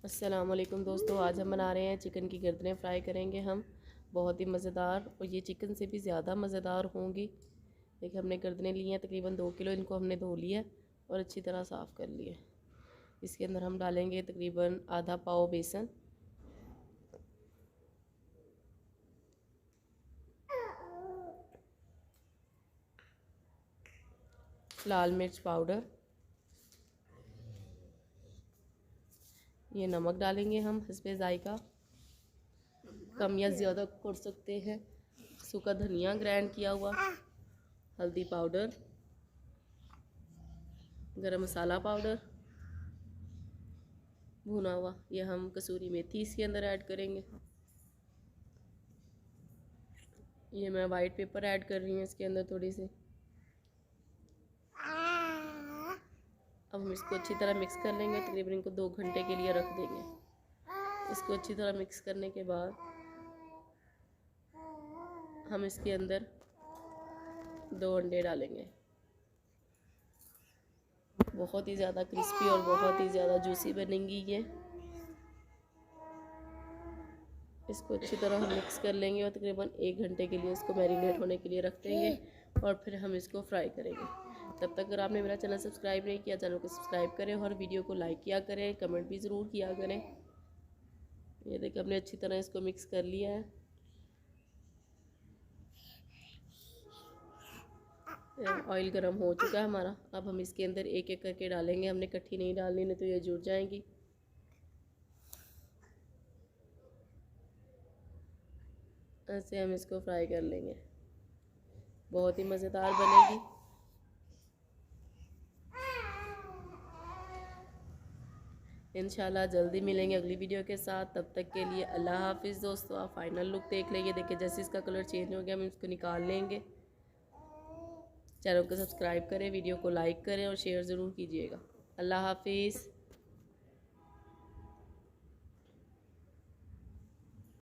अस्सलाम वालेकुम दोस्तों, आज हम बना रहे हैं चिकन की गर्दनें फ्राई करेंगे हम। बहुत ही मज़ेदार और ये चिकन से भी ज़्यादा मज़ेदार होंगी। देखिए हमने गर्दनें ली हैं तकरीबन 2 किलो। इनको हमने धो लिया और अच्छी तरह साफ़ कर लिया। इसके अंदर हम डालेंगे तकरीबन आधा पाव बेसन, लाल मिर्च पाउडर, ये नमक डालेंगे हम हिस्बे ज़ायका, कम या ज़्यादा कर सकते हैं। सूखा धनिया ग्राइंड किया हुआ, हल्दी पाउडर, गरम मसाला पाउडर भुना हुआ, ये हम कसूरी मेथी इसके अंदर ऐड करेंगे। ये मैं वाइट पेपर ऐड कर रही हूँ इसके अंदर थोड़ी सी। अब हम इसको अच्छी तरह मिक्स कर लेंगे। तकरीबन इनको 2 घंटे के लिए रख देंगे। इसको अच्छी तरह मिक्स करने के बाद हम इसके अंदर 2 अंडे डालेंगे। बहुत ही ज़्यादा क्रिस्पी और बहुत ही ज़्यादा जूसी बनेंगी ये। इसको अच्छी तरह हम मिक्स कर लेंगे और तकरीबन 1 घंटे के लिए इसको मैरिनेट होने के लिए रख देंगे और फिर हम इसको फ्राई करेंगे। तब तक अगर आपने मेरा चैनल सब्सक्राइब नहीं किया, चैनल को सब्सक्राइब करें और वीडियो को लाइक किया करें, कमेंट भी ज़रूर किया करें। ये देखिए हमने अच्छी तरह इसको मिक्स कर लिया है। ऑयल गर्म हो चुका है हमारा। अब हम इसके अंदर एक एक करके डालेंगे। हमने इकट्ठी नहीं डालनी, नहीं तो ये जुड़ जाएंगी। ऐसे हम इसको फ्राई कर लेंगे। बहुत ही मज़ेदार बनेगी। इंशाल्लाह जल्दी मिलेंगे अगली वीडियो के साथ। तब तक के लिए अल्लाह हाफिज़ दोस्तों। आप फाइनल लुक देख लेंगे। देखिए जैसे इसका कलर चेंज हो गया हम इसको निकाल लेंगे। चैनल को सब्सक्राइब करें, वीडियो को लाइक करें और शेयर ज़रूर कीजिएगा। अल्लाह हाफिज़।